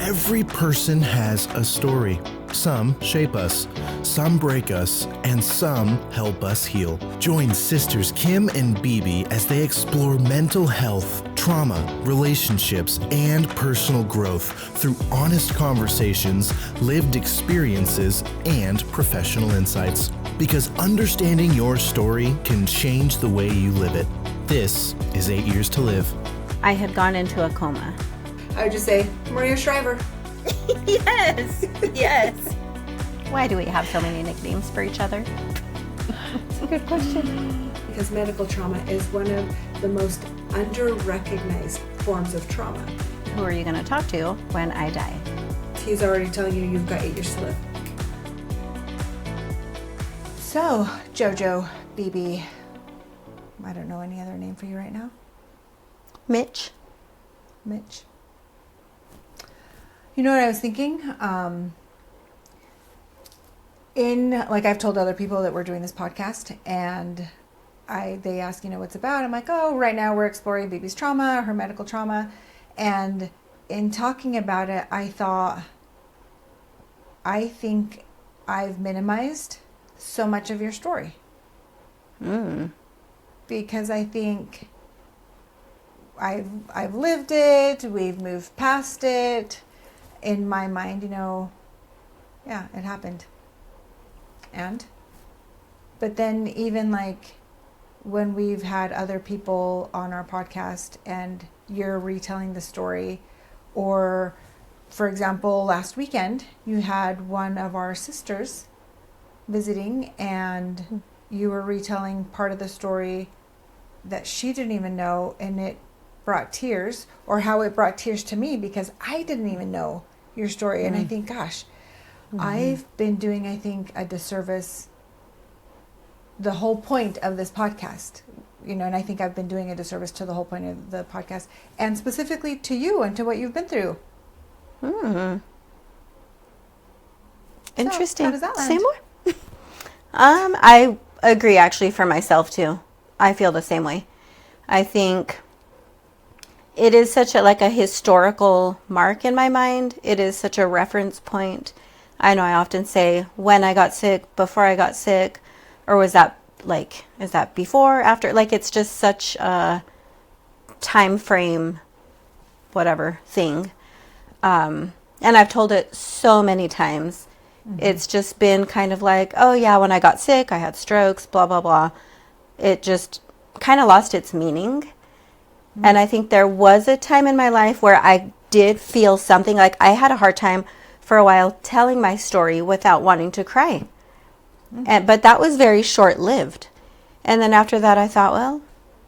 Every person has a story. Some shape us, some break us, and some help us heal. Join sisters Kim and Bibi as they explore mental health, trauma, relationships, and personal growth through honest conversations, lived experiences, and professional insights. Because understanding your story can change the way you live it. This is 8 Years to Live. I had gone into a coma. I would just say, Maria Shriver. Yes, yes. Why do we have so many nicknames for each other? That's a good question. Because medical trauma is one of the most under-recognized forms of trauma. Who are you going to talk to when I die? He's already telling you you've got 8 years to live. So, Jojo, Bibi, I don't know any other name for you right now. Mitch. You know what I was thinking? Like I've told other people that we're doing this podcast, and they ask, what's it about? I'm like, oh, right now we're exploring Bibi's trauma, her medical trauma. And in talking about it, I think I've minimized so much of your story. Because I think I've lived it, we've moved past it. In my mind, yeah, it happened. But then even like when we've had other people on our podcast and you're retelling the story, or for example, last weekend, you had one of our sisters visiting and you were retelling part of the story that she didn't even know, and it brought tears, or how it brought tears to me because I didn't even know your story. And I think, gosh, I've been doing, I think, a disservice, the whole point of this podcast, and I think I've been doing a disservice to the whole point of the podcast, and specifically to you and to what you've been through. Interesting. So, how does that land? Say more. I agree, actually, for myself too. I feel the same way. I think it is such a historical mark in my mind. It is such a reference point. I know I often say when I got sick, before I got sick, or is that before, after? It's just such a time frame, whatever thing. And I've told it so many times. It's just been kind of like, oh yeah, when I got sick, I had strokes, blah, blah, blah. It just kind of lost its meaning. And I think there was a time in my life where I did feel something, like I had a hard time for a while telling my story without wanting to cry. But that was very short-lived. And then after that, I thought, well,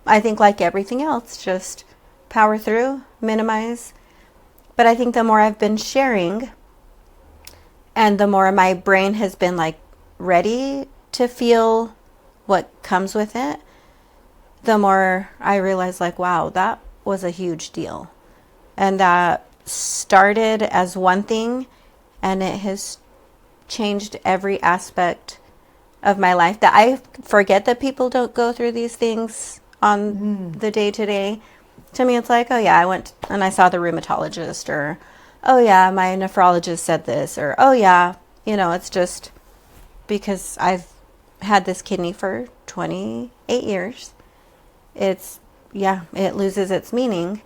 I think like everything else, just power through, minimize. But I think the more I've been sharing, and the more my brain has been ready to feel what comes with it, the more I realize wow, that was a huge deal. And that started as one thing, and it has changed every aspect of my life. That I forget that people don't go through these things on the day-to-day. To me, it's like, oh yeah, I went and I saw the rheumatologist, or oh yeah, my nephrologist said this, or oh yeah, it's just because I've had this kidney for 28 years. It loses its meaning.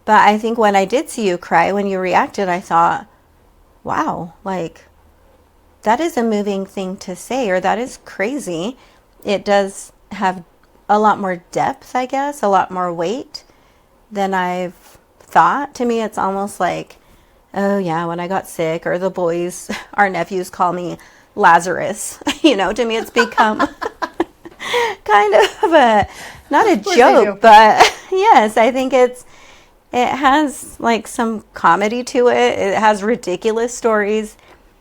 But I think when I did see you cry, when you reacted, I thought, wow, that is a moving thing to say, or that is crazy. It does have a lot more depth, I guess, a lot more weight than I've thought. To me, it's almost like, oh yeah, when I got sick, or the boys, our nephews call me Lazarus. To me, it's become kind of not a joke, but yes, I think it has some comedy to it. It has ridiculous stories.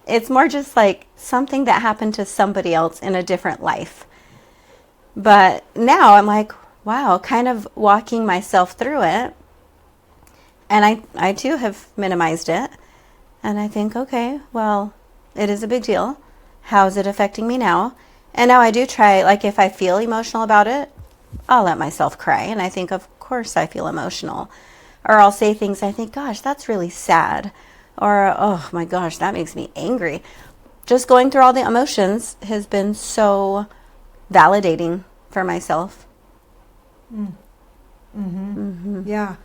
It's more just something that happened to somebody else in a different life. But now I'm like, wow, kind of walking myself through it. And I too have minimized it. And I think, okay, well, it is a big deal. How is it affecting me now? And now I do try, if I feel emotional about it, I'll let myself cry. And I think, of course, I feel emotional. or I'll say things I think, gosh, that's really sad, or oh my gosh, that makes me angry. Just going through all the emotions has been so validating for myself. Yeah.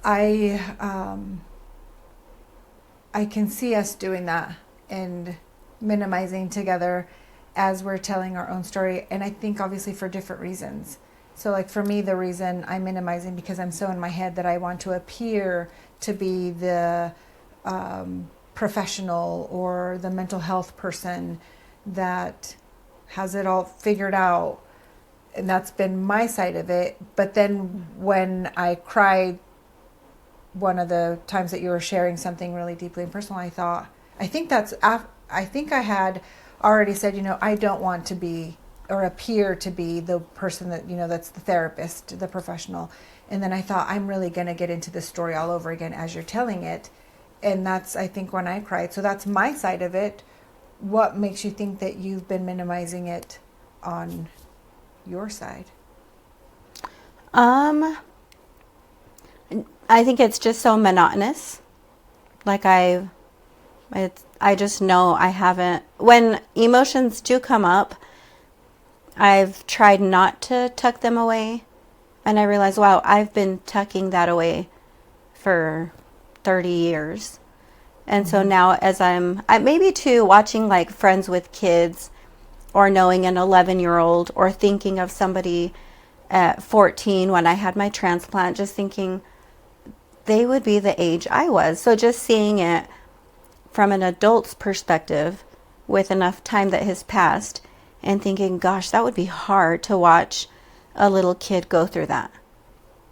I can see us doing that and minimizing together as we're telling our own story. And I think obviously for different reasons. So like for me, the reason I'm minimizing because I'm so in my head that I want to appear to be the professional or the mental health person that has it all figured out. And that's been my side of it. But then when I cried, one of the times that you were sharing something really deeply and personal, I think I had already said, I don't want to be or appear to be the person that, that's the therapist, the professional. And then I thought, I'm really going to get into this story all over again as you're telling it. And that's, I think, when I cried. So that's my side of it. What makes you think that you've been minimizing it on your side? I think it's just so monotonous. Like I just know I haven't, when emotions do come up, I've tried not to tuck them away. And I realize, wow, I've been tucking that away for 30 years. And so now as I'm maybe too watching like Friends with Kids, or knowing an 11-year-old, or thinking of somebody at 14 when I had my transplant, just thinking they would be the age I was. So just seeing it from an adult's perspective with enough time that has passed and thinking, gosh, that would be hard to watch a little kid go through that.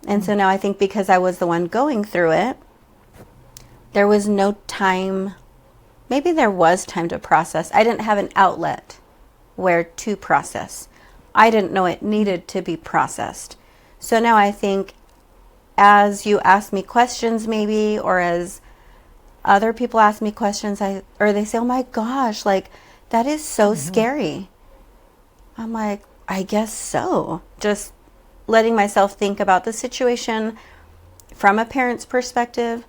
And so now I think because I was the one going through it, there was no time, maybe there was time to process. I didn't have an outlet where to process. I didn't know it needed to be processed. So now I think as you ask me questions maybe, or as other people ask me questions, or they say, oh my gosh, like that is so scary. I'm like, I guess so. Just letting myself think about the situation from a parent's perspective,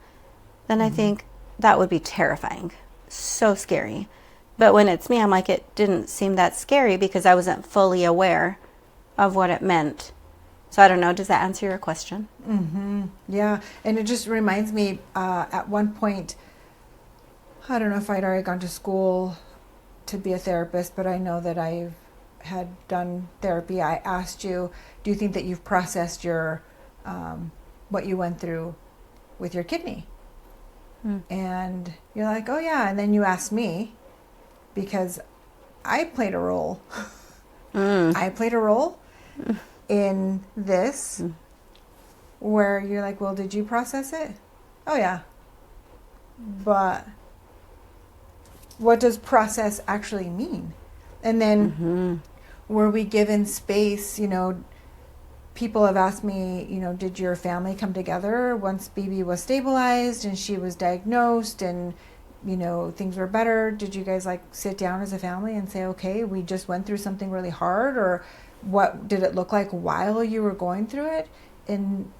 then I think that would be terrifying. So scary. But when it's me, I'm like, it didn't seem that scary because I wasn't fully aware of what it meant. So I don't know, does that answer your question? Yeah, and it just reminds me, at one point, I don't know if I'd already gone to school to be a therapist, but I know that I had done therapy. I asked you, do you think that you've processed your, what you went through with your kidney? And you're like, oh yeah, and then you asked me, because I played a role. I played a role in this where you're like, well, did you process it? Oh yeah. But what does process actually mean? And then were we given space? People have asked me, did your family come together once Bibi was stabilized and she was diagnosed and things were better? Did you guys like sit down as a family and say, okay, we just went through something really hard? Or what did it look like while you were going through it? And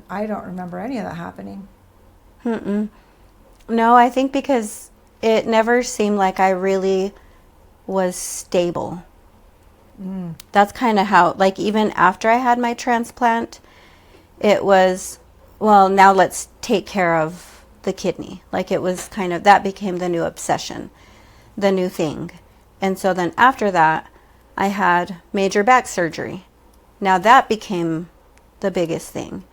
I don't remember any of that happening. No, I think because it never seemed like I really was stable. That's kind of how, like, even after I had my transplant, it was, well, now let's take care of the kidney. Like, it was kind of, that became the new obsession, the new thing. And so then after that, I had major back surgery. Now that became the biggest thing.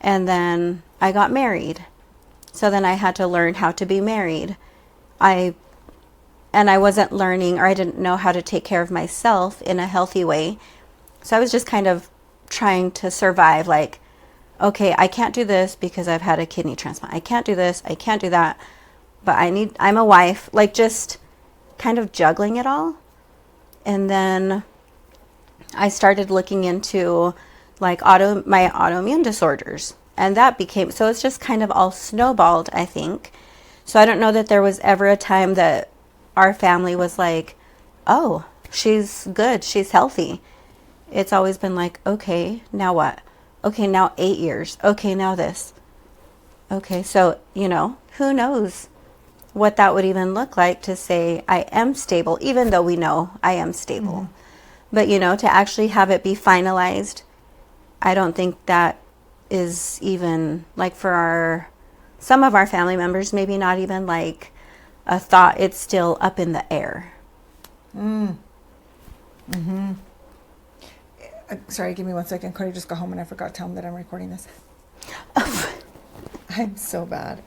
And then I got married. So then I had to learn how to be married. And I wasn't learning, or I didn't know how to take care of myself in a healthy way. So I was just kind of trying to survive, like, okay, I can't do this because I've had a kidney transplant. I can't do this, I can't do that, but I'm a wife, like just kind of juggling it all. And then I started looking into like my autoimmune disorders, and that became, so it's just kind of all snowballed, I think. So I don't know that there was ever a time that our family was like, oh, she's good, she's healthy. It's always been like, okay, now what? Okay, now 8 years. Okay, now this. Okay, so, who knows what that would even look like to say I am stable, even though we know I am stable. But, to actually have it be finalized, I don't think that is even, like, for some of our family members, maybe not even like a thought. It's still up in the air. Sorry, give me 1 second. Cody just got home and I forgot to tell him that I'm recording this. I'm so bad.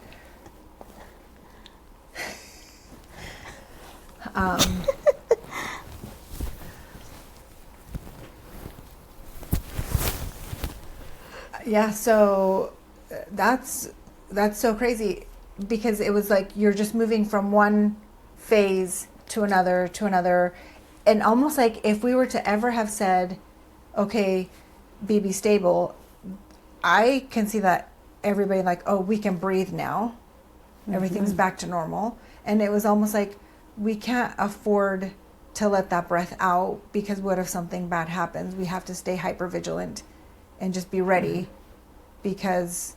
Yeah, so that's so crazy, because it was like you're just moving from one phase to another, and almost like if we were to ever have said, okay, Bibi stable, I can see that everybody like, oh, we can breathe now, everything's back to normal. And it was almost like we can't afford to let that breath out, because what if something bad happens? We have to stay hyper vigilant and just be ready, because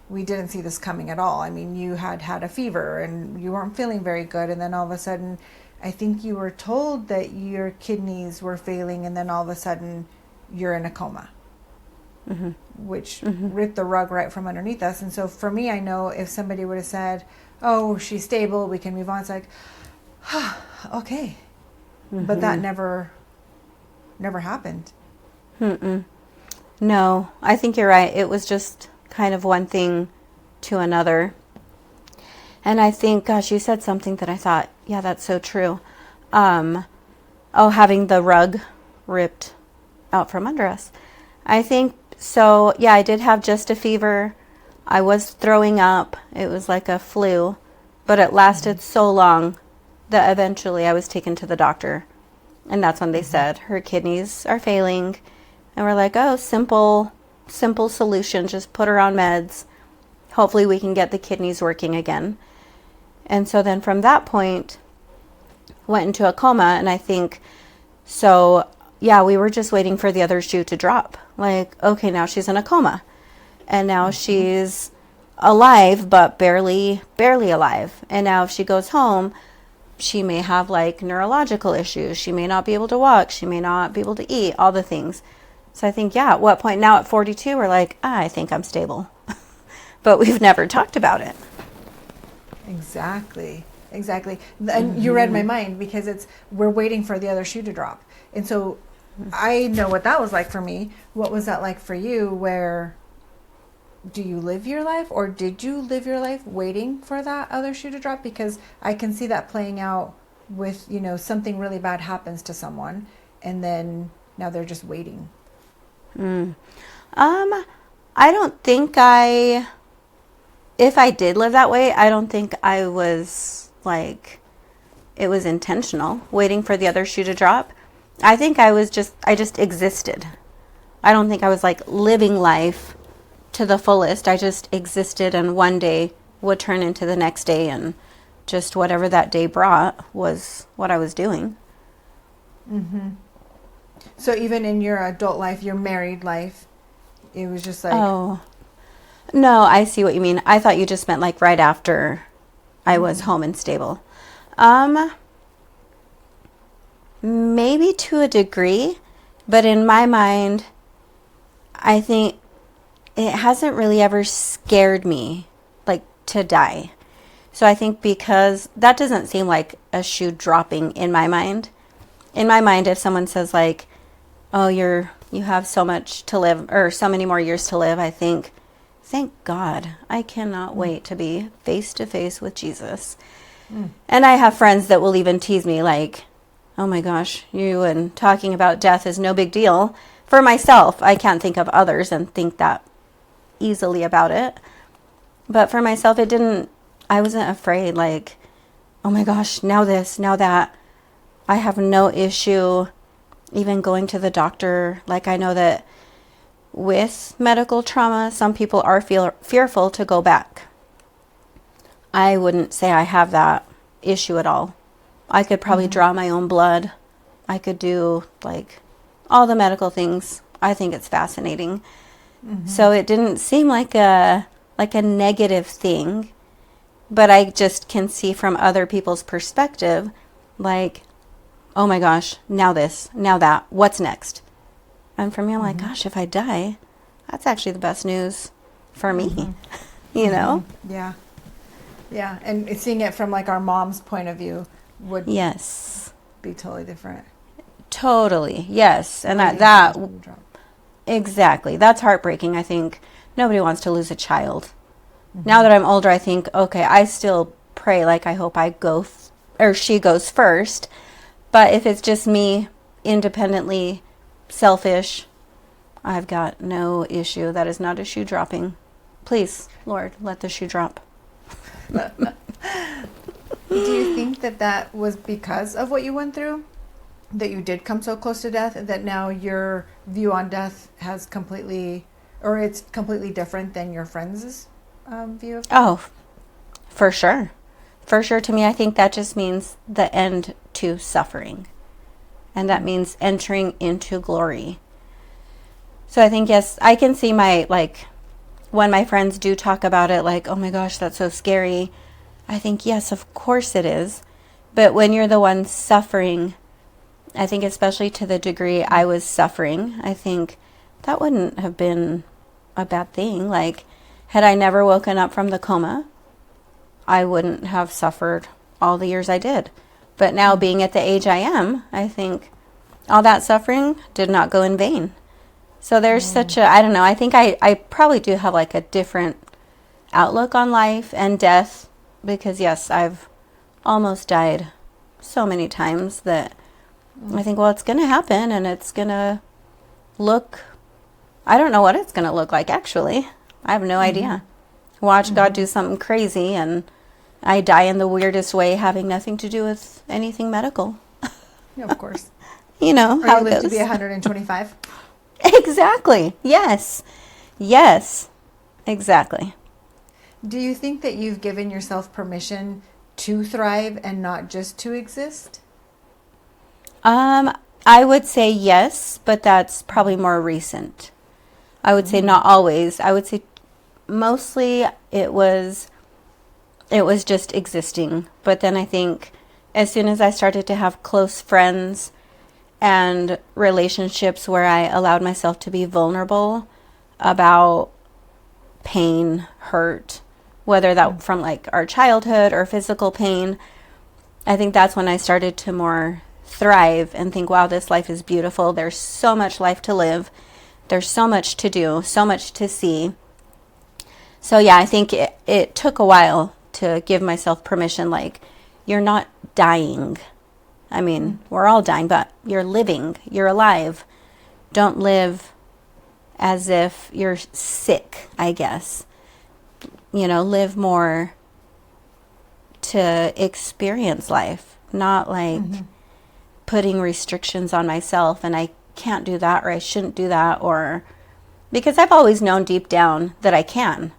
we didn't see this coming at all. I mean, you had a fever and you weren't feeling very good, and then all of a sudden I think you were told that your kidneys were failing, and then all of a sudden you're in a coma, which ripped the rug right from underneath us. And so for me, I know if somebody would have said, oh, she's stable, we can move on, it's like, okay. But that never happened. No, I think you're right. It was just kind of one thing to another. And I think, gosh, you said something that I thought, yeah, that's so true. Having the rug ripped out from under us. I think so. Yeah, I did have just a fever. I was throwing up. It was like a flu, but it lasted so long that eventually I was taken to the doctor. And that's when they said her kidneys are failing. And we're like, oh, simple solution. Just put her on meds. Hopefully we can get the kidneys working again. And so then from that point, went into a coma. And I think, so yeah, we were just waiting for the other shoe to drop. Like, okay, now she's in a coma. And now she's alive, but barely alive. And now if she goes home, she may have like neurological issues. She may not be able to walk. She may not be able to eat, all the things. So I think, yeah, at what point now at 42, we're like, I think I'm stable. But we've never talked about it. Exactly. And you read my mind, because we're waiting for the other shoe to drop. And so I know what that was like for me. What was that like for you? Where do you live your life, or did you live your life waiting for that other shoe to drop? Because I can see that playing out with, something really bad happens to someone, and then now they're just waiting. I don't think if I did live that way, I don't think I was like, it was intentional, waiting for the other shoe to drop. I think I just existed. I don't think I was like living life to the fullest. I just existed, and one day would turn into the next day, and just whatever that day brought was what I was doing. So even in your adult life, your married life, it was just like... Oh, no, I see what you mean. I thought you just meant like right after I was home and stable. Maybe to a degree, but in my mind, I think it hasn't really ever scared me, like, to die. So I think because that doesn't seem like a shoe dropping in my mind. In my mind, if someone says like, oh, you have so much to live, or so many more years to live, I think, thank God, I cannot wait to be face to face with Jesus. And I have friends that will even tease me like, oh my gosh, you and talking about death is no big deal. For myself, I can't think of others and think that easily about it. But for myself, I wasn't afraid, like, oh my gosh, now this, now that. I have no issue even going to the doctor. Like, I know that with medical trauma, some people are fearful to go back. I wouldn't say I have that issue at all. I could probably draw my own blood. I could do like all the medical things. I think it's fascinating. So it didn't seem like a negative thing, but I just can see from other people's perspective, like, oh my gosh, now this, now that, what's next? And for me, I'm like, gosh, if I die, that's actually the best news for me, you know? Yeah. Yeah. And seeing it from like our mom's point of view would Yes. be totally different. Totally. Yes. And exactly. That's heartbreaking. I think nobody wants to lose a child. Now that I'm older, I think, okay, I still pray, like, I hope I go or she goes first. But if it's just me independently selfish, I've got no issue. That is not a shoe dropping. Please, Lord, let the shoe drop. Do you think that was because of what you went through? That you did come so close to death, that now your view on death has completely, or it's completely different than your friends' view of death? Oh, for sure. For sure. To me, I think that just means the end to suffering. And that means entering into glory. So I think, yes, I can see when my friends do talk about it, like, oh my gosh, that's so scary. I think, yes, of course it is. But when you're the one suffering, I think especially to the degree I was suffering, I think that wouldn't have been a bad thing. Like, had I never woken up from the coma, I wouldn't have suffered all the years I did. But now being at the age I am, I think all that suffering did not go in vain. So there's such a, I don't know, I think I probably do have like a different outlook on life and death, because yes, I've almost died so many times that I think, well, it's going to happen, and it's going to look, I don't know what it's going to look like, actually. I have no idea. Watch God do something crazy, and I die in the weirdest way, having nothing to do with anything medical. Yeah, of course. You know Or how you it live goes. to be 125. Exactly. Yes. Yes. Exactly. Do you think that you've given yourself permission to thrive and not just to exist? I would say yes, but that's probably more recent. I would say not always. I would say mostly it was just existing. But then I think as soon as I started to have close friends and relationships where I allowed myself to be vulnerable about pain, hurt, whether that from like our childhood or physical pain, I think that's when I started to more thrive and think, wow, this life is beautiful. There's so much life to live. There's so much to do, so much to see. So yeah, I think it took a while to give myself permission, like, you're not dying. I mean, we're all dying, but you're living, you're alive. Don't live as if you're sick, I guess. You know, live more to experience life, not like putting restrictions on myself and I can't do that, or I shouldn't do that, or because I've always known deep down that I can.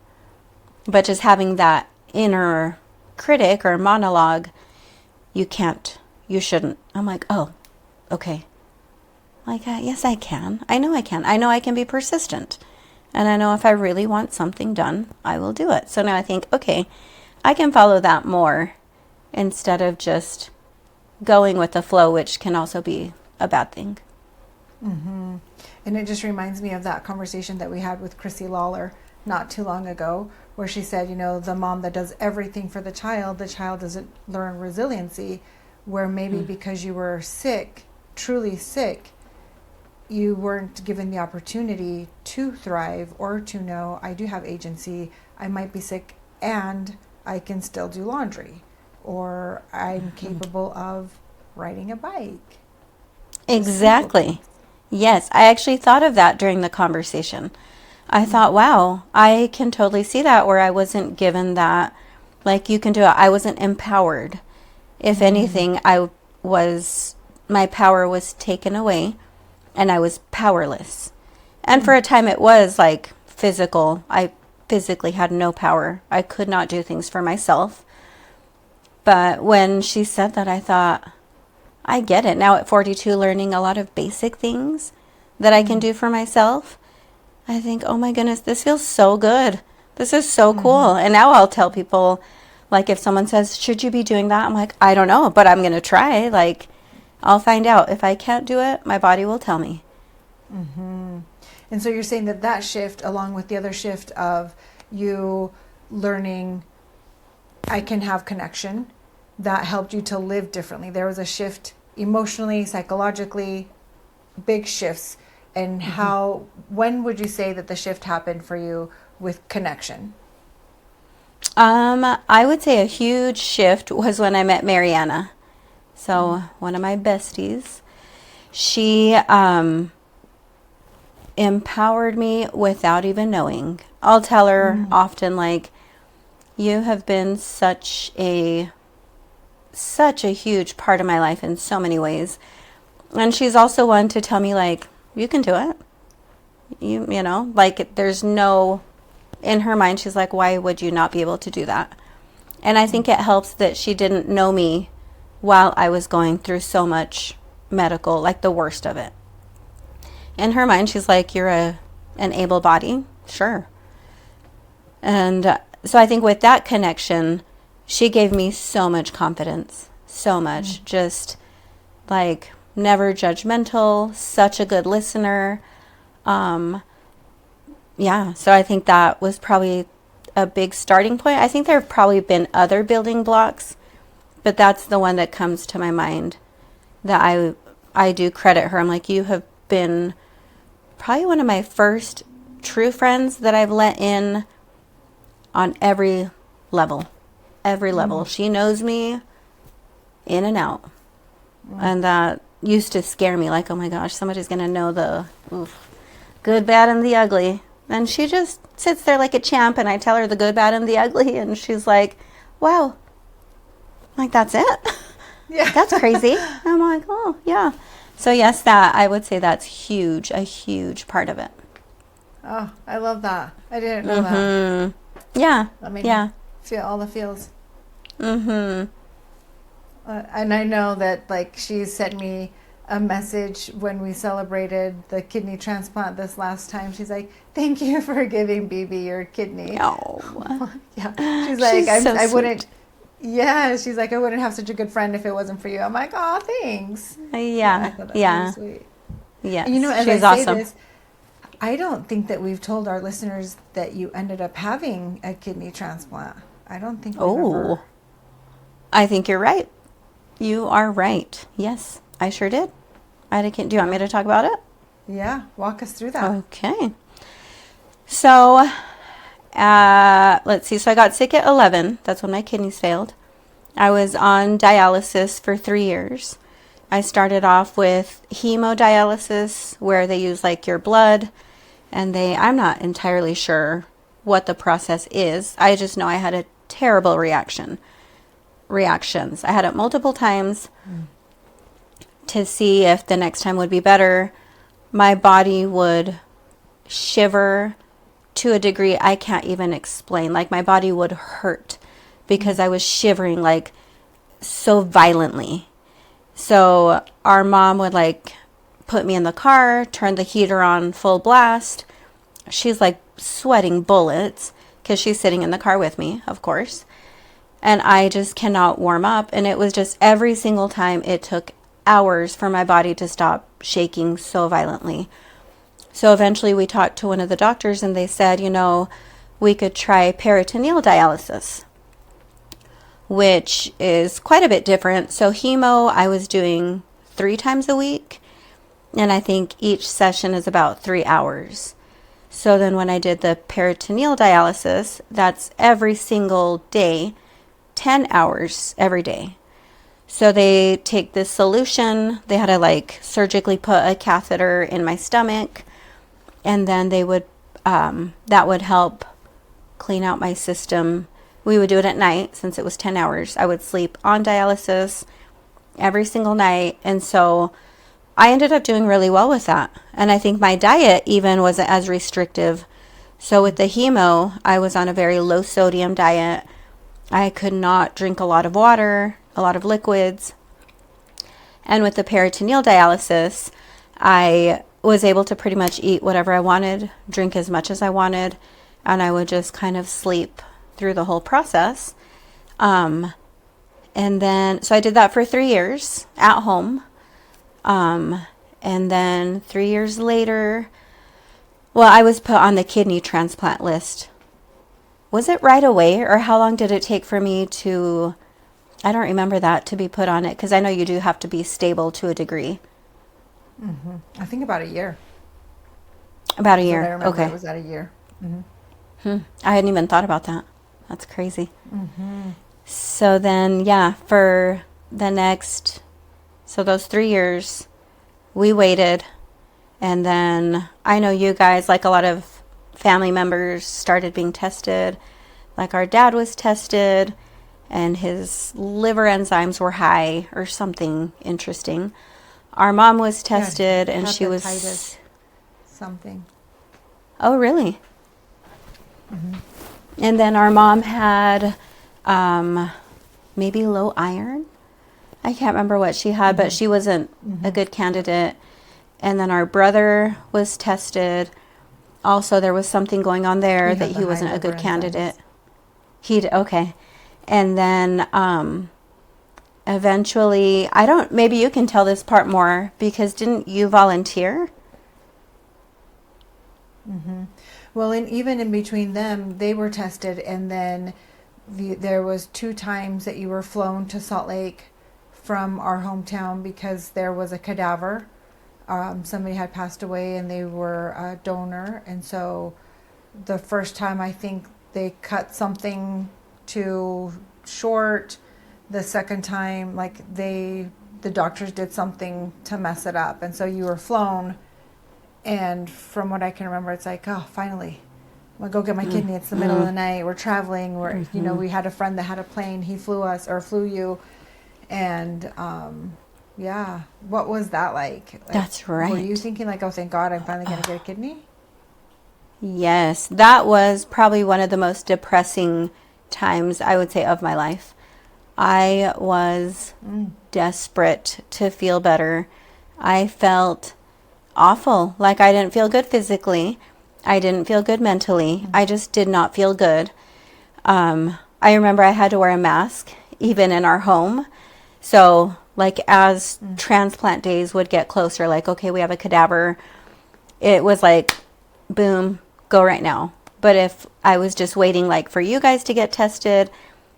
But just having that inner critic or monologue, you can't, you shouldn't. I'm like, oh, okay. Like, yes, I can. I know I can. I know I can be persistent. And I know if I really want something done, I will do it. So now I think, okay, I can follow that more instead of just going with the flow, which can also be a bad thing. And it just reminds me of that conversation that we had with Chrissy Lawler not too long ago, where she said, you know, the mom that does everything for the child doesn't learn resiliency, where maybe because you were sick, truly sick, you weren't given the opportunity to thrive or to know, I do have agency, I might be sick and I can still do laundry, or I'm capable of riding a bike. Exactly. Yes, I actually thought of that during the conversation. I thought, wow, I can totally see that, where I wasn't given that, like, you can do it. I wasn't empowered. If anything, my power was taken away and I was powerless. And for a time it was like physical. I physically had no power. I could not do things for myself. But when she said that, I thought, I get it. Now at 42, learning a lot of basic things that I can do for myself, I think, oh my goodness, this feels so good. This is so cool. And now I'll tell people, like, if someone says, should you be doing that? I'm like, I don't know, but I'm going to try. Like, I'll find out. If I can't do it, my body will tell me. And so you're saying that shift, along with the other shift of you learning, I can have connection, that helped you to live differently. There was a shift emotionally, psychologically, big shifts. And when would you say that the shift happened for you with connection? I would say a huge shift was when I met Mariana. So one of my besties, she empowered me without even knowing. I'll tell her often, like, you have been such a huge part of my life in so many ways. And she's also one to tell me, like, you can do it. You know, like, there's no, in her mind, she's like, why would you not be able to do that? And I think it helps that she didn't know me while I was going through so much medical, like the worst of it. In her mind, she's like, you're an able body, sure. And so I think with that connection, she gave me so much confidence, so much, just like never judgmental, such a good listener. Yeah, so I think that was probably a big starting point. I think there have probably been other building blocks, but that's the one that comes to my mind that I do credit her. I'm like, you have been probably one of my first true friends that I've let in on every level. Every level. She knows me in and out. And that used to scare me, like, oh my gosh, somebody's going to know the good, bad, and the ugly. And she just sits there like a champ, and I tell her the good, bad, and the ugly, and she's like, wow. I'm like, that's it? Yeah. That's crazy. I'm like, oh, yeah. So yes, that, I would say that's huge, a huge part of it. Oh, I love that. I didn't know that. Yeah. I mean, yeah. Feel all the feels. And I know that, like, she sent me a message when we celebrated the kidney transplant this last time. She's like, thank you for giving Bibi your kidney. Oh. Yeah. She's like, so I sweet. wouldn't. Yeah. She's like, I wouldn't have such a good friend if it wasn't for you. I'm like, oh, thanks. Yeah. I thought that was Yeah. really sweet. Yes. And, you know, as she's I say awesome. this, I don't think that we've told our listeners that you ended up having a kidney transplant. I don't think we've ever. I think you're right. You are right. Yes, I sure did. Do you want me to talk about it? Yeah, walk us through that. Okay. So, let's see. So I got sick at 11. That's when my kidneys failed. I was on dialysis for 3 years. I started off with hemodialysis, where they use like your blood, and I'm not entirely sure what the process is. I just know I had a terrible reactions. I had it multiple times to see if the next time would be better. My body would shiver to a degree I can't even explain. Like, my body would hurt because I was shivering like so violently. So our mom would like put me in the car, turn the heater on full blast. She's like sweating bullets because she's sitting in the car with me, of course. And I just cannot warm up. And it was just every single time it took hours for my body to stop shaking so violently. So eventually we talked to one of the doctors, and they said, you know, we could try peritoneal dialysis, which is quite a bit different. So hemo, I was doing 3 times a week, and I think each session is about 3 hours. So then when I did the peritoneal dialysis, that's every single day, 10 hours every day. So they take this solution. They had to like surgically put a catheter in my stomach, and then they would, that would help clean out my system. We would do it at night since it was 10 hours. I would sleep on dialysis every single night. And so I ended up doing really well with that. And I think my diet even wasn't as restrictive. So with the hemo, I was on a very low sodium diet. I could not drink a lot of water, a lot of liquids. And with the peritoneal dialysis, I was able to pretty much eat whatever I wanted, drink as much as I wanted, and I would just kind of sleep through the whole process. And then, so I did that for 3 years at home. And then 3 years later, well, I was put on the kidney transplant list. Was it right away, or how long did it take for me to, I don't remember that, to be put on it? Because I know you do have to be stable to a degree. Mm-hmm. I think about a year. About a year. I remember Okay. it was at a year. I hadn't even thought about that. That's crazy. So then, yeah, for the next, so those 3 years, we waited. And then I know you guys, like a lot of family members, started being tested. Like our dad was tested, and his liver enzymes were high or something interesting. Our mom was tested, and she was hepatitis something. Oh, really? And then our mom had maybe low iron. I can't remember what she had, but she wasn't a good candidate. And then our brother was tested. Also, there was something going on there that he wasn't a good candidate. Okay. And then eventually, maybe you can tell this part more, because didn't you volunteer? Well, even in between them, they were tested, and then there was 2 times that you were flown to Salt Lake from our hometown because there was a cadaver. Somebody had passed away, and they were a donor, and so the first time I think they cut something too short. The second time, like the doctors did something to mess it up, and so you were flown. And from what I can remember, it's like, oh, finally, I'm gonna go get my kidney. It's the middle of the night. We're traveling. We had a friend that had a plane. He flew you. And yeah, what was that like? That's right. Were you thinking like, oh, thank God, I'm finally gonna get a kidney? Yes, that was probably one of the most depressing times, I would say, of my life. I was desperate to feel better. I felt awful. Like I didn't feel good physically. I didn't feel good mentally. I just did not feel good. I remember I had to wear a mask even in our home. So like as transplant days would get closer, like, okay, we have a cadaver. It was like, boom, go right now. But if I was just waiting like for you guys to get tested,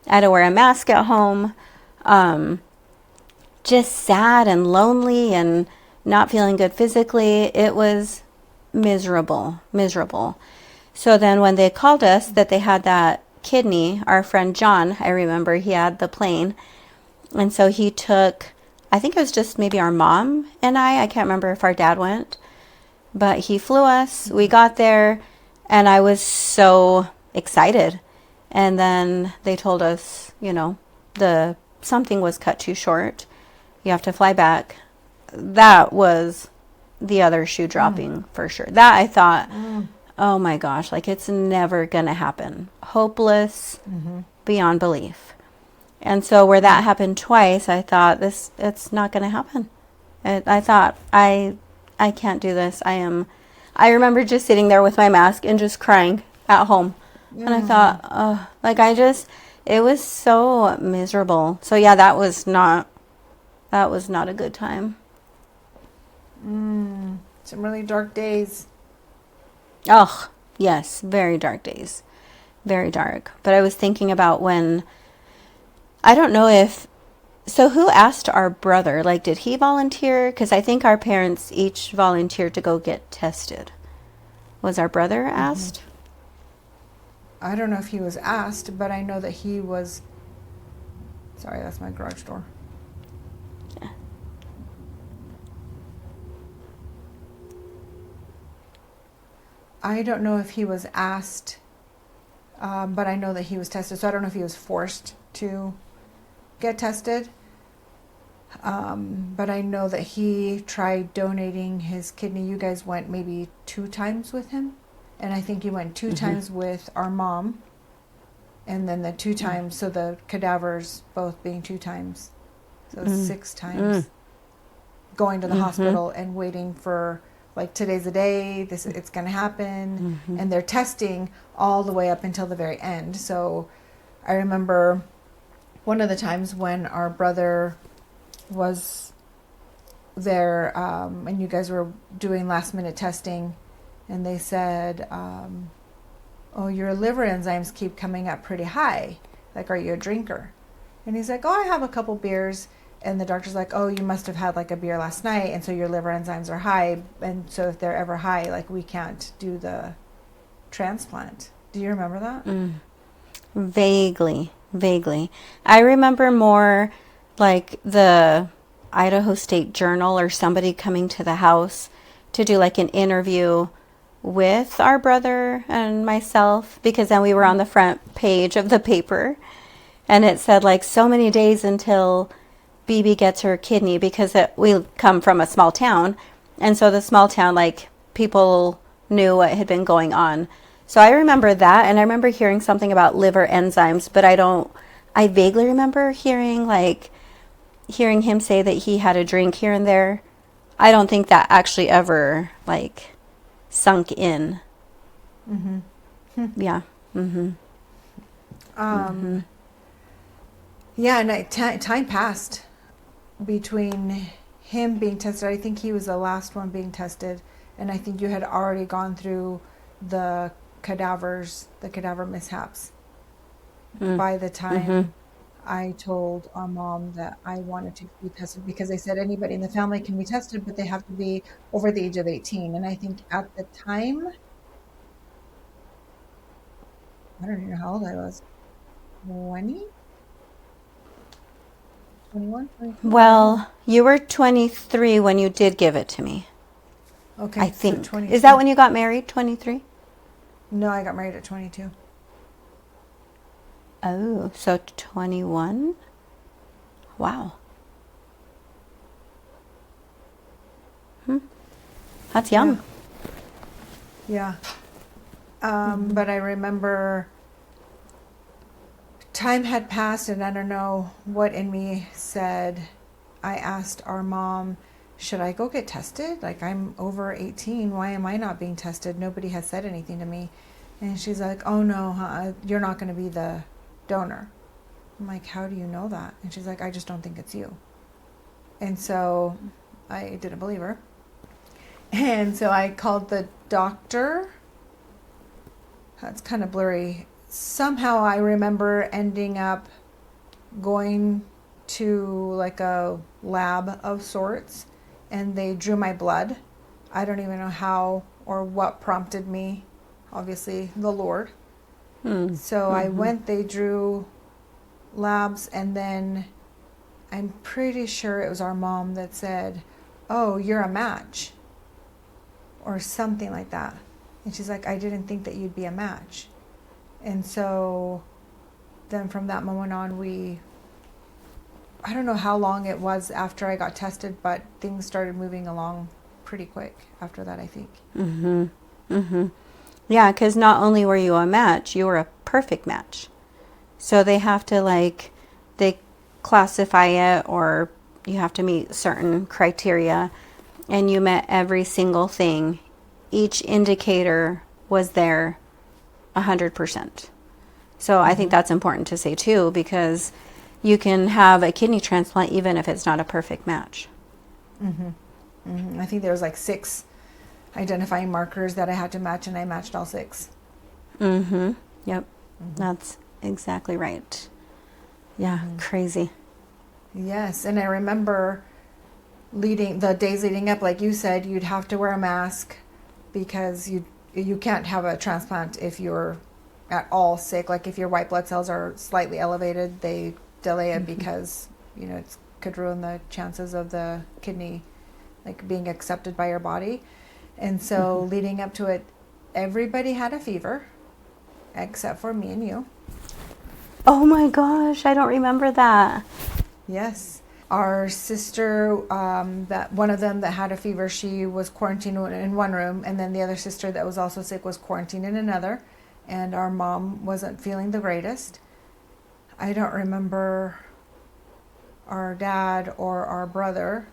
I had to wear a mask at home. Just sad and lonely and not feeling good physically. It was miserable. So then when they called us that they had that kidney, our friend John, I remember he had the plane. And so he took, I think it was just maybe our mom and I can't remember if our dad went, but he flew us. We got there and I was so excited. And then they told us, something was cut too short. You have to fly back. That was the other shoe dropping for sure. That I thought, oh my gosh, like it's never going to happen. Hopeless beyond belief. And so where that happened twice, I thought it's not going to happen. I thought I can't do this. I remember just sitting there with my mask and just crying at home. And I thought, it was so miserable. So yeah, that was not a good time. Some really dark days. Oh, yes, very dark days. Very dark. But I was thinking about when, I don't know so who asked our brother? Like, did he volunteer? Because I think our parents each volunteered to go get tested. Was our brother asked? I don't know if he was asked, but I know that he was. Sorry, that's my garage door. I don't know if he was asked, but I know that he was tested. So I don't know if he was forced to get tested. But I know that he tried donating his kidney. You guys went maybe 2 times with him. And I think you went 2 times with our mom. And then the 2 times, so the cadavers both being 2 times. So 6 times going to the hospital and waiting for like today's the day, it's going to happen. And they're testing all the way up until the very end. So I remember one of the times when our brother was there, and you guys were doing last minute testing, and they said, oh, your liver enzymes keep coming up pretty high. Like, are you a drinker? And he's like, oh, I have a couple beers. And the doctor's like, oh, you must have had like a beer last night, and so your liver enzymes are high. And so if they're ever high, like, we can't do the transplant. Do you remember that? Vaguely. I remember more like the Idaho State Journal or somebody coming to the house to do like an interview with our brother and myself, because then we were on the front page of the paper, and it said like so many days until Bibi gets her kidney, because we come from a small town, and so the small town, like, people knew what had been going on. So I remember that, and I remember hearing something about liver enzymes, but I vaguely remember hearing him say that he had a drink here and there. I don't think that actually ever like sunk in. Yeah. Yeah, and time passed between him being tested. I think he was the last one being tested, and I think you had already gone through the cadaver mishaps by the time I told our mom that I wanted to be tested, because they said anybody in the family can be tested, but they have to be over the age of 18. And I think at the time, I don't even know how old I was. 20? 21? 22? Well, you were 23 when you did give it to me. Okay. I think. So Is that when you got married, 23? No, I got married at 22. Oh, so 21? Wow. That's young. Yeah. But I remember time had passed, and I don't know what in me said. I asked our mom, should I go get tested? Like, I'm over 18. Why am I not being tested? Nobody has said anything to me. And she's like, oh no, you're not going to be the donor. I'm like, how do you know that? And she's like, I just don't think it's you. And so I didn't believe her. And so I called the doctor. That's kind of blurry. Somehow I remember ending up going to like a lab of sorts, and they drew my blood. I don't even know how or what prompted me. Obviously, the Lord. So I went, they drew labs, and then I'm pretty sure it was our mom that said, oh, you're a match, or something like that. And she's like, I didn't think that you'd be a match. And so then from that moment on, I don't know how long it was after I got tested, but things started moving along pretty quick after that, I think. Yeah, because not only were you a match, you were a perfect match. So they have to they classify it, or you have to meet certain criteria, and you met every single thing. Each indicator was there 100%. So I think that's important to say too, because you can have a kidney transplant even if it's not a perfect match. I think there was like 6 identifying markers that I had to match, and I matched all 6. Yep. That's exactly right. Yeah, crazy. Yes, and I remember the days leading up, like you said, you'd have to wear a mask because you can't have a transplant if you're at all sick. Like if your white blood cells are slightly elevated, they delay it because it could ruin the chances of the kidney like being accepted by your body. And so leading up to it, everybody had a fever except for me and you. Oh my gosh, I don't remember that. Yes. Our sister, that one of them that had a fever, she was quarantined in one room, and then the other sister that was also sick was quarantined in another, and our mom wasn't feeling the greatest. I don't remember our dad or our brother.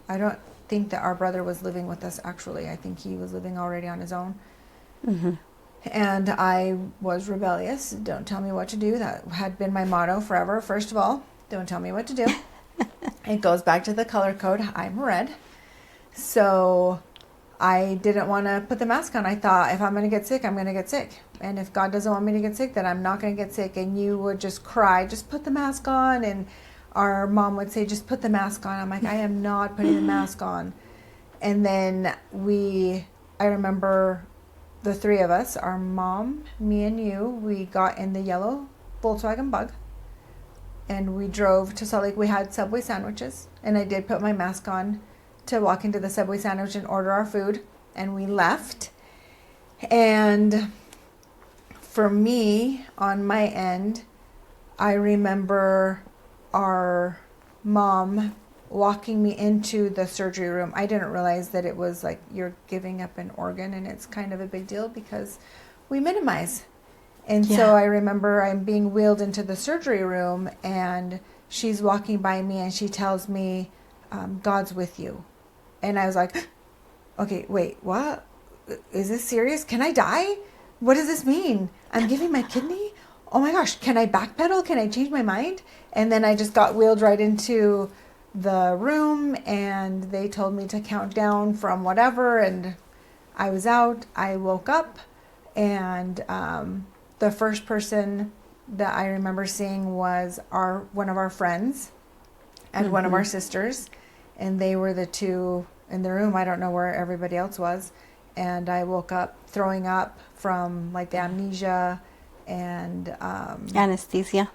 I don't think that our brother was living with us, actually. I think he was living already on his own. Mm-hmm. And I was rebellious. Don't tell me what to do. That had been my motto forever. First of all, don't tell me what to do. It goes back to the color code. I'm red. So I didn't want to put the mask on. I thought, if I'm going to get sick, I'm going to get sick. And if God doesn't want me to get sick, then I'm not going to get sick. And you would just cry, just put the mask on. And our mom would say, just put the mask on. I'm like, I am not putting the mask on. And then I remember the three of us, our mom, me and you, we got in the yellow Volkswagen Bug. And we drove to Salt Lake. We had Subway sandwiches. And I did put my mask on to walk into the Subway sandwich and order our food. And we left. And for me, on my end, I remember our mom walking me into the surgery room. I didn't realize that it was like you're giving up an organ, and it's kind of a big deal because we minimize. And so I remember I'm being wheeled into the surgery room, and she's walking by me, and she tells me, God's with you. And I was like, okay, wait, what? Is this serious? Can I die? What does this mean? I'm giving my kidney? Oh my gosh, can I backpedal? Can I change my mind? And then I just got wheeled right into the room, and they told me to count down from whatever, and I was out. I woke up, and the first person that I remember seeing was one of our friends and one of our sisters, and they were the two in the room. I don't know where everybody else was. And I woke up throwing up from like the amnesia and Anesthesia.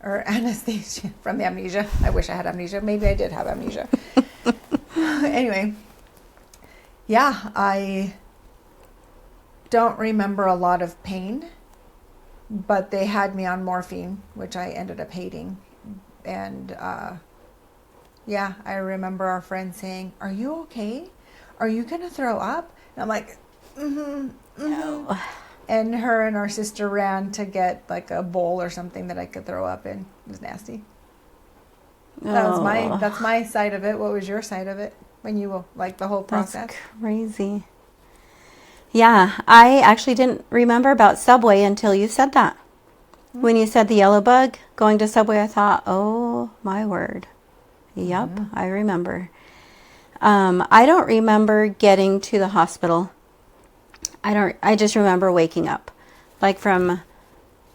Or anesthesia from the amnesia. I wish I had amnesia. Maybe I did have amnesia. Anyway, yeah, I don't remember a lot of pain, but they had me on morphine, which I ended up hating. And yeah, I remember our friend saying, "Are you okay? Are you going to throw up?" And I'm like, no. And her and our sister ran to get like a bowl or something that I could throw up in. It was nasty. That's my side of it. What was your side of it when you like the whole process? That's crazy. Yeah, I actually didn't remember about Subway until you said that. When you said the yellow bug going to Subway, I thought, oh my word. Yep, I remember. I don't remember getting to the hospital. I just remember waking up. Like from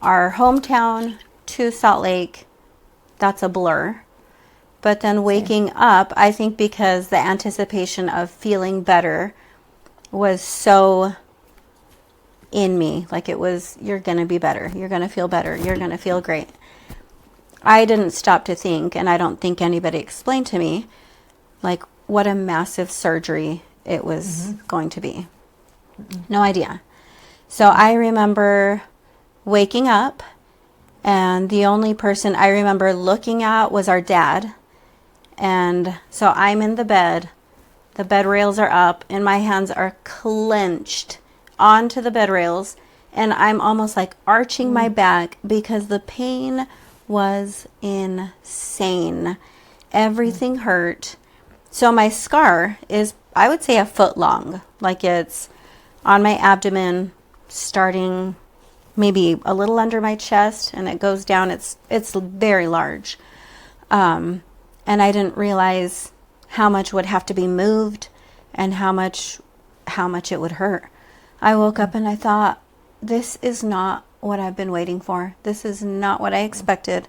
our hometown to Salt Lake, that's a blur. But then waking up, I think because the anticipation of feeling better was so in me. Like it was, you're going to be better. You're going to feel better. You're going to feel great. I didn't stop to think, and I don't think anybody explained to me, like what a massive surgery it was going to be. No idea. So I remember waking up, and the only person I remember looking at was our dad. And so I'm in the bed. The bed rails are up, and my hands are clenched onto the bed rails, and I'm almost like arching my back because the pain was insane. Everything hurt. So my scar is, I would say, a foot long. Like it's on my abdomen, starting maybe a little under my chest, and it goes down. It's very large. And I didn't realize how much would have to be moved and how much it would hurt. I woke up and I thought, this is not what I've been waiting for. This is not what I expected.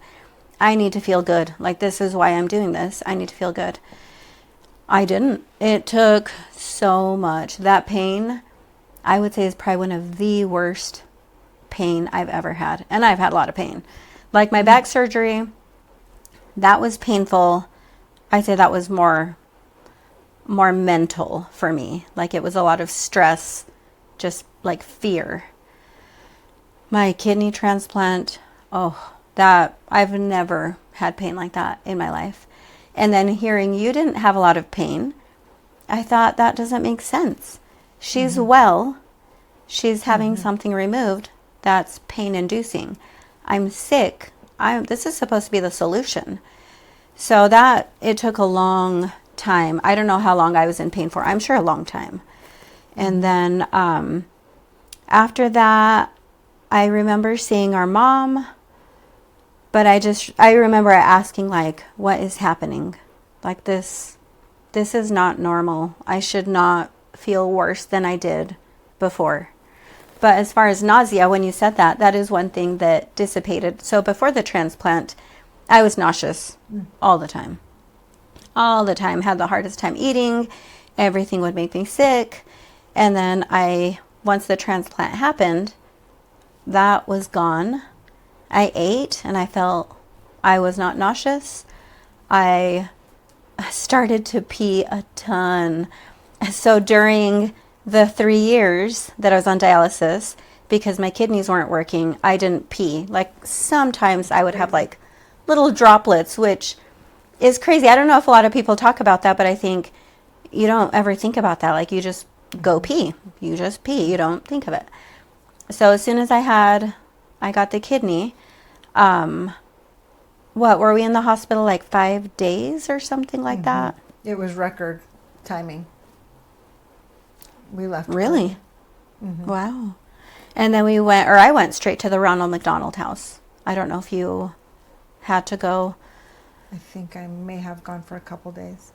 I need to feel good. Like, this is why I'm doing this. I need to feel good. I didn't. It took so much. That pain, I would say, is probably one of the worst pain I've ever had. And I've had a lot of pain. Like my back surgery, that was painful. I'd say that was more mental for me. Like it was a lot of stress, just like fear. My kidney transplant, that I've never had pain like that in my life. And then hearing you didn't have a lot of pain, I thought that doesn't make sense. She's well. She's having something removed that's pain inducing. I'm sick. This is supposed to be the solution. So that it took a long time. I don't know how long I was in pain for. I'm sure a long time. And then after that, I remember seeing our mom, but I remember asking, like, what is happening? Like, this is not normal. I should not feel worse than I did before. But as far as nausea, when you said that, that is one thing that dissipated. So before the transplant, I was nauseous all the time. All the time. Had the hardest time eating. Everything would make me sick. And then once the transplant happened, that was gone. I ate and I felt I was not nauseous. I started to pee a ton. So during the 3 years that I was on dialysis, because my kidneys weren't working, I didn't pee. Like, sometimes I would have like little droplets, which is crazy. I don't know if a lot of people talk about that, but I think you don't ever think about that. Like, you just go pee. You just pee. You don't think of it. So as soon as I got the kidney, what were we in the hospital, like 5 days or something like that? It was record timing. We left. Really? Wow. And then I went straight to the Ronald McDonald House. I don't know if you had to go. I think I may have gone for a couple days.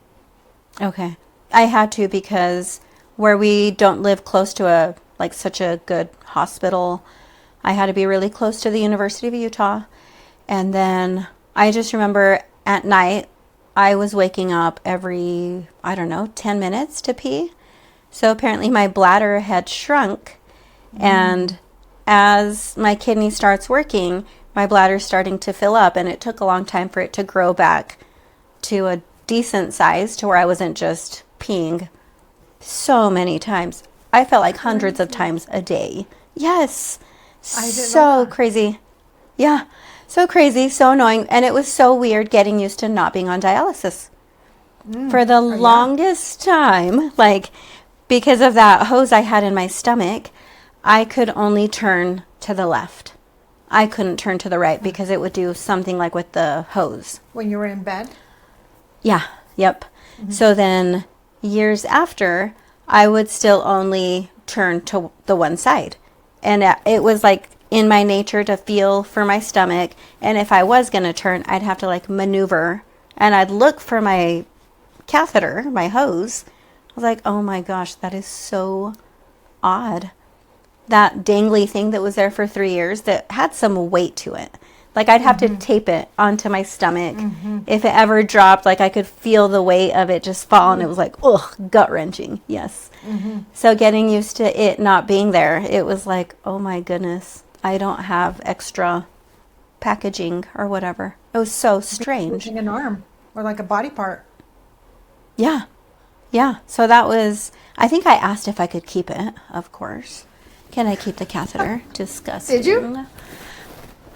Okay. I had to, because where we don't live close to such a good hospital, I had to be really close to the University of Utah. And then I just remember at night, I was waking up every, 10 minutes to pee. So apparently my bladder had shrunk. And as my kidney starts working, my bladder's starting to fill up. And it took a long time for it to grow back to a decent size, to where I wasn't just peeing so many times. I felt like hundreds of times a day. Yes. So crazy. Yeah. So crazy, so annoying. And it was so weird getting used to not being on dialysis. For the longest time, because of that hose I had in my stomach, I could only turn to the left. I couldn't turn to the right because it would do something like with the hose. When you were in bed? Yeah. Yep. So then years after, I would still only turn to the one side. And it was like in my nature to feel for my stomach. And if I was going to turn, I'd have to maneuver. And I'd look for my catheter, my hose. I was like, oh my gosh, that is so odd. That dangly thing that was there for 3 years that had some weight to it. I'd have to tape it onto my stomach. If it ever dropped, I could feel the weight of it just fall, and it was gut-wrenching. Yes. So getting used to it not being there, it was like, oh my goodness, I don't have extra packaging or whatever. It was so strange. An arm or like a body part. Yeah. Yeah. So that was, I think I asked if I could keep it, of course. Can I keep the catheter? Disgusting. Did you?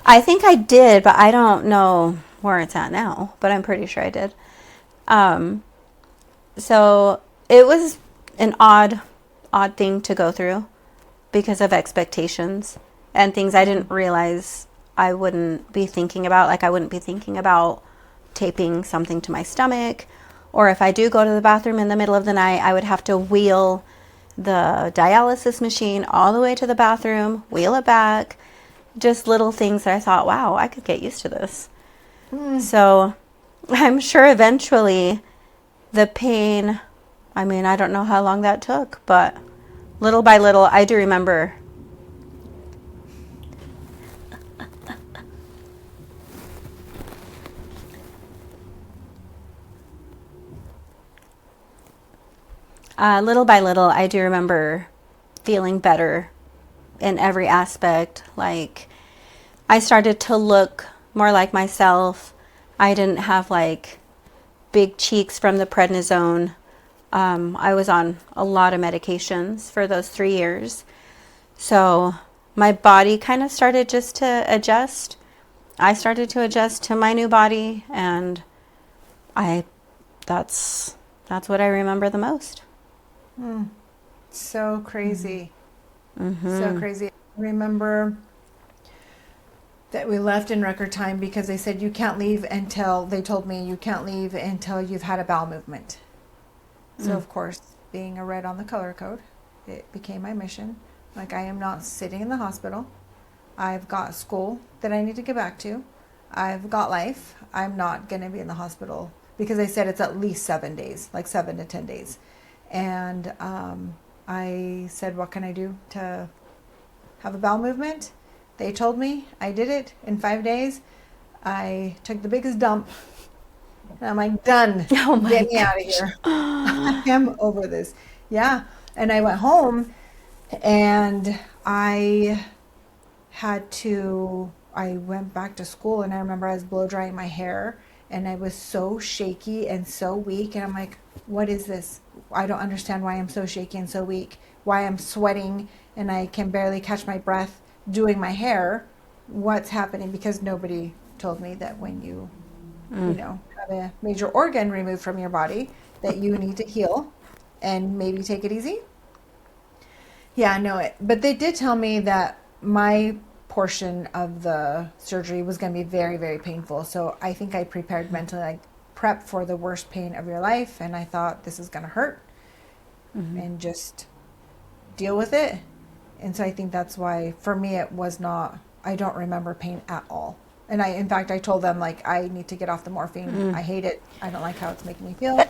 I think I did, but I don't know where it's at now. But I'm pretty sure I did. So it was an odd thing to go through because of expectations and things I didn't realize I wouldn't be thinking about. I wouldn't be thinking about taping something to my stomach. Or if I do go to the bathroom in the middle of the night, I would have to wheel the dialysis machine all the way to the bathroom, wheel it back. Just little things that I thought, wow, I could get used to this. So I'm sure eventually the pain, I don't know how long that took, but little by little, I do remember. Little by little, I do remember feeling better in every aspect. I started to look more like myself. I didn't have big cheeks from the prednisone. I was on a lot of medications for those 3 years. So my body kind of started just to adjust. I started to adjust to my new body, and that's what I remember the most. So crazy. So crazy. I remember that we left in record time because they said they told me you can't leave until you've had a bowel movement. So of course, being a red on the color code, it became my mission. Like, I am not sitting in the hospital. I've got school that I need to get back to. I've got life. I'm not going to be in the hospital because they said it's at least 7 days, like 7 to 10 days. And I said, what can I do to have a bowel movement? They told me. I did it in 5 days. I took the biggest dump. And I'm like, done. Oh my Get me out of here. I am over this. Yeah. And I went home and I went back to school, and I remember I was blow drying my hair and I was so shaky and so weak. And I'm like, what is this? I don't understand why I'm so shaky and so weak, why I'm sweating and I can barely catch my breath doing my hair. What's happening? Because nobody told me that when you have a major organ removed from your body, that you need to heal and maybe take it easy. Yeah, I know it. But they did tell me that my portion of the surgery was going to be very, very painful. So I think I prepared mentally, like prep for the worst pain of your life. And I thought, this is going to hurt and just deal with it. And so I think that's why for me, it was not, I don't remember pain at all. And in fact, I told them, like, I need to get off the morphine. I hate it. I don't like how it's making me feel.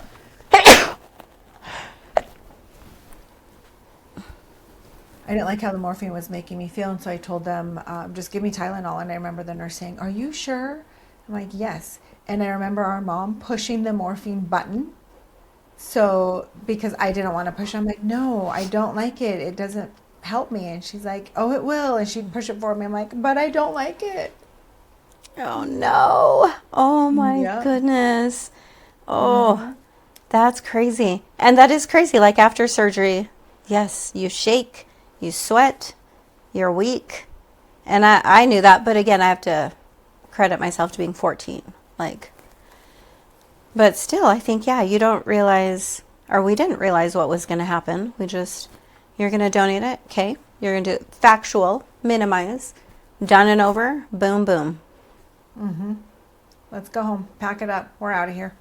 I didn't like how the morphine was making me feel. And so I told them, just give me Tylenol. And I remember the nurse saying, are you sure? I'm like, yes. And I remember our mom pushing the morphine button. So, because I didn't want to push it, I'm like, no, I don't like it. It doesn't help me. And she's like, oh, it will. And she'd push it for me. I'm like, but I don't like it. Oh no. Oh my goodness. Oh, that's crazy. And that is crazy. Like after surgery, yes, you shake, you sweat, you're weak. And I knew that. But again, I have to credit myself to being 14. But still, I think, you don't realize, or we didn't realize what was going to happen. You're going to donate it. Okay. You're going to do factual, minimize, done and over, boom, boom. Let's go home. Pack it up. We're out of here.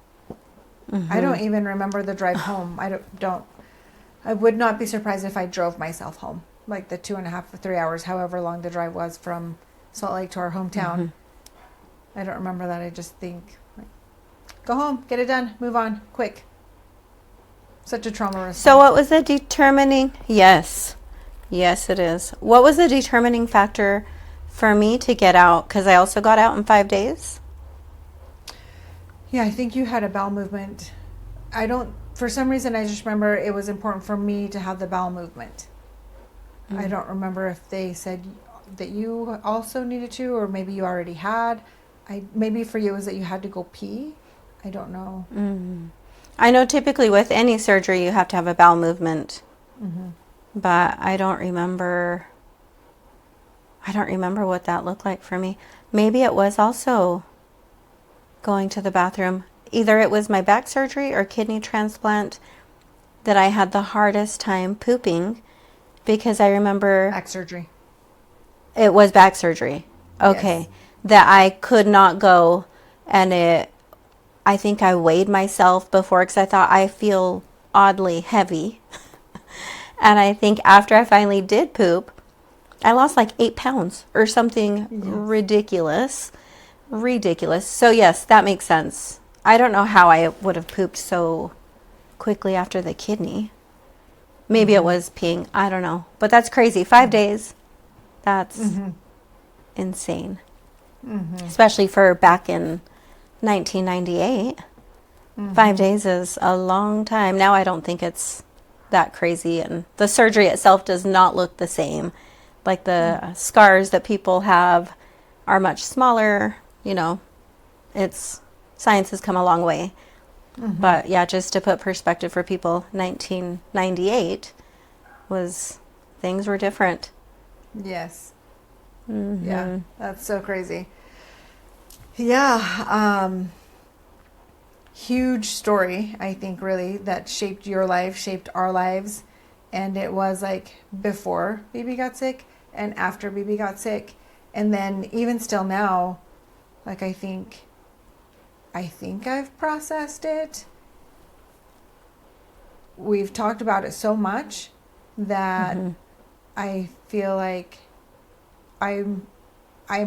I don't even remember the drive home. I would not be surprised if I drove myself home, like the 2.5 or 3 hours, however long the drive was from Salt Lake to our hometown. I don't remember that. I just think, go home, get it done, move on, quick. Such a trauma response. So what was the determining? Yes, it is. What was the determining factor for me to get out? Because I also got out in 5 days. Yeah, I think you had a bowel movement. For some reason, I just remember it was important for me to have the bowel movement. I don't remember if they said that you also needed to, or maybe you already had. Maybe for you it was that you had to go pee. I don't know. I know typically with any surgery you have to have a bowel movement. But I don't remember what that looked like for me. Maybe it was also going to the bathroom. Either it was my back surgery or kidney transplant that I had the hardest time pooping, because I remember... Back surgery. It was back surgery. Okay. Yes. That I could not go, and I think I weighed myself before because I thought I feel oddly heavy. And I think after I finally did poop, I lost like 8 pounds or something ridiculous. So yes, that makes sense. I don't know how I would have pooped so quickly after the kidney. Maybe it was peeing. I don't know. But that's crazy. 5 days. That's insane. Especially for back in 1998. 5 days is a long time. Now I don't think it's that crazy. And the surgery itself does not look the same. Like the scars that people have are much smaller. Science has come a long way. But yeah, just to put perspective for people, 1998 things were different. Yes. Yeah, that's so crazy. Yeah. Huge story, I think, really, that shaped your life, shaped our lives. And it was like before Bibi got sick and after Bibi got sick. And then even still now, like I think I've processed it. we've talked about it so much that I feel like I'm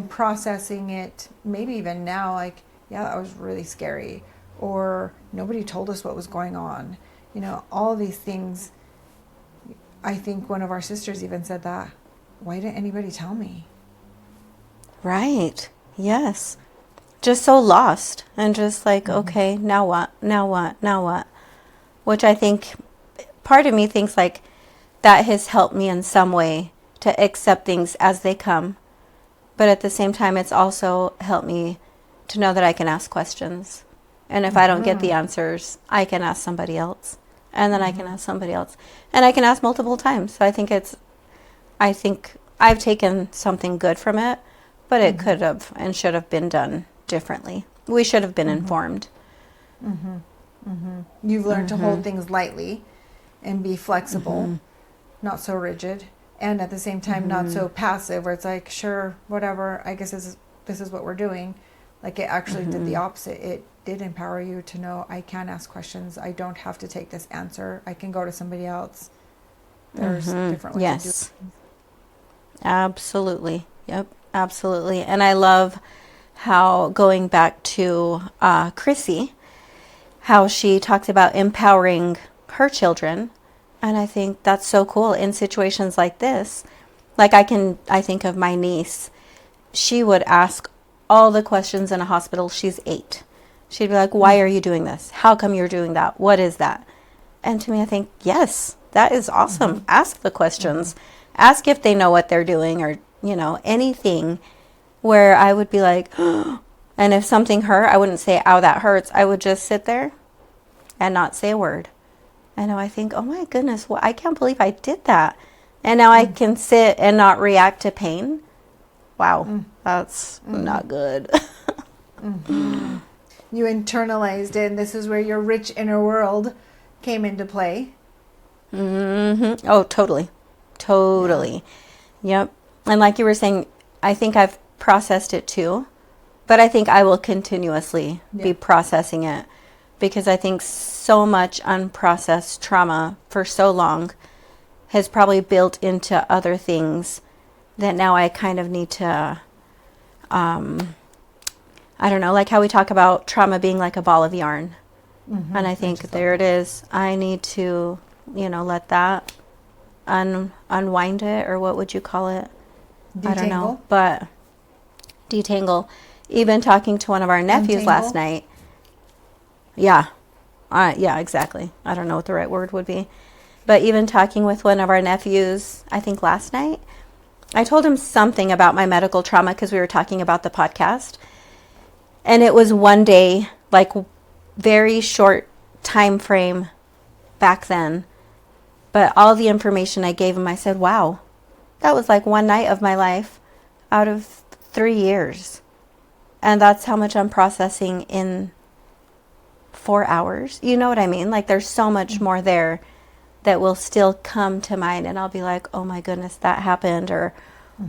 processing it, maybe even now, like, yeah, that was really scary, or nobody told us what was going on. You know, all these things. I think one of our sisters even said that. Why didn't anybody tell me? Right. Yes. Just so lost and just like, okay, now what? Now what? Now what? Which I think part of me thinks like that has helped me in some way to accept things as they come. But at the same time, it's also helped me to know that I can ask questions. And if I don't get the answers, I can ask somebody else. And then I can ask somebody else. And I can ask multiple times. So I think I've taken something good from it, but it could have and should have been done differently. We should have been informed. You've learned to hold things lightly and be flexible, not so rigid, and at the same time not so passive where it's like, sure, whatever, I guess this is what we're doing. Like it actually did the opposite. It did empower you to know I can ask questions. I don't have to take this answer. I can go to somebody else. There's different ways to do it. Absolutely. Yep, absolutely. And I love how, going back to Chrissy, how she talks about empowering her children. And I think that's so cool in situations like this. Like I think of my niece. She would ask all the questions in a hospital. She's 8. She'd be like, why are you doing this? How come you're doing that? What is that? And to me, I think, yes, that is awesome. Ask the questions. Ask if they know what they're doing, or, you know, anything where I would be like, and if something hurt, I wouldn't say, ow, that hurts. I would just sit there and not say a word. And now I think, oh my goodness, well, I can't believe I did that. And now I can sit and not react to pain. Wow, that's not good. You internalized it, and this is where your rich inner world came into play. Oh, totally. Yep. And like you were saying, I think I've processed it too, but I think I will continuously be processing it, because I think so much unprocessed trauma for so long has probably built into other things that now I kind of need to, I don't know, like how we talk about trauma being like a ball of yarn. And I think there it is. I need to, you know, let that unwind it, or what would you call it? Detangle. I don't know, but detangle. Even talking to one of our nephews last night. Yeah, exactly. I don't know what the right word would be. But even talking with one of our nephews, I think last night, I told him something about my medical trauma because we were talking about the podcast. And it was one day, like very short time frame back then. But all the information I gave him, I said, wow, that was like one night of my life out of 3 years. And that's how much I'm processing in 4 hours. You know what I mean? Like there's so much more there that will still come to mind. And I'll be like, oh my goodness, that happened. Or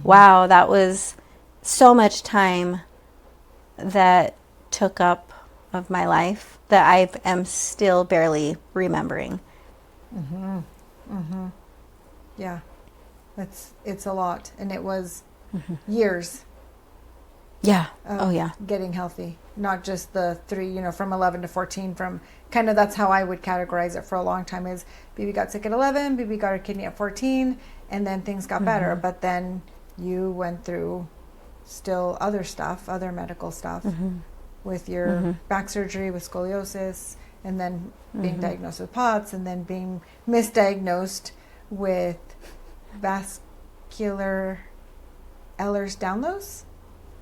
wow, that was so much time that took up of my life that I am still barely remembering. Yeah, it's a lot, and it was years. Yeah. Oh yeah. Getting healthy, not just the 3, you know, from 11 to 14. From kind of, that's how I would categorize it for a long time. Is Bibi got sick at 11, Bibi got her kidney at 14, and then things got better. But then you went through still other stuff, other medical stuff, with your back surgery, with scoliosis, and then being diagnosed with POTS, and then being misdiagnosed with vascular Ehlers-Danlos.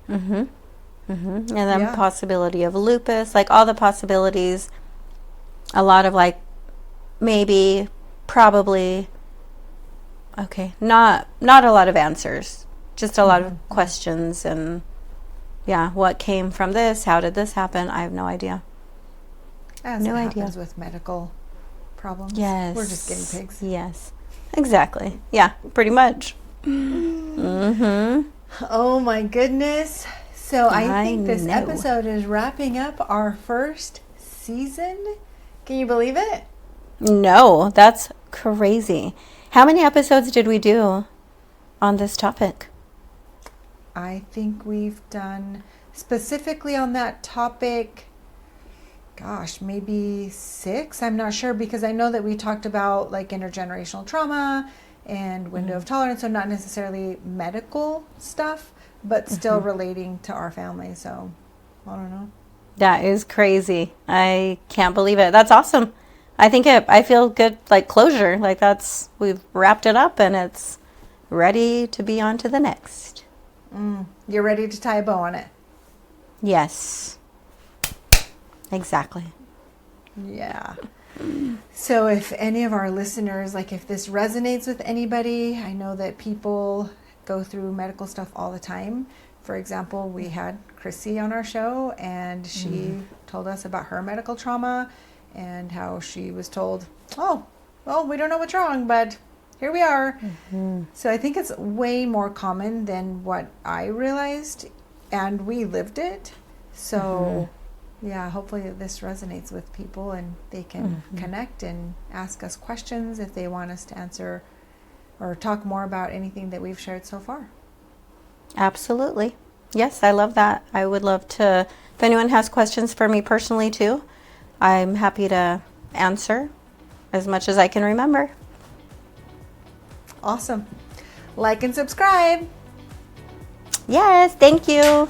And then possibility of lupus, like all the possibilities, a lot of like maybe, probably, okay, not a lot of answers, just a lot of questions. And yeah, what came from this? How did this happen? I have no idea. As no idea. Happens with medical problems. Yes. We're just guinea pigs. Yes, exactly. Yeah, pretty much. Oh my goodness. So I think this episode is wrapping up our first season. Can you believe it? No, that's crazy. How many episodes did we do on this topic? I think we've done specifically on that topic, gosh, maybe 6. I'm not sure, because I know that we talked about like intergenerational trauma and window of tolerance, so not necessarily medical stuff, but still relating to our family. So I don't know. That is crazy. I can't believe it. That's awesome. I feel good, like closure. Like we've wrapped it up and it's ready to be on to the next. You're ready to tie a bow on it. Yes. Exactly. Yeah. So if any of our listeners, like if this resonates with anybody, I know that people go through medical stuff all the time. For example, we had Chrissy on our show, and she told us about her medical trauma and how she was told, oh, well, we don't know what's wrong, but here we are. So I think it's way more common than what I realized, and we lived it. So yeah, hopefully this resonates with people and they can connect and ask us questions if they want us to answer or talk more about anything that we've shared so far. Absolutely. Yes, I love that. I would love to, if anyone has questions for me personally too, I'm happy to answer as much as I can remember. Awesome. Like and subscribe. Yes, thank you.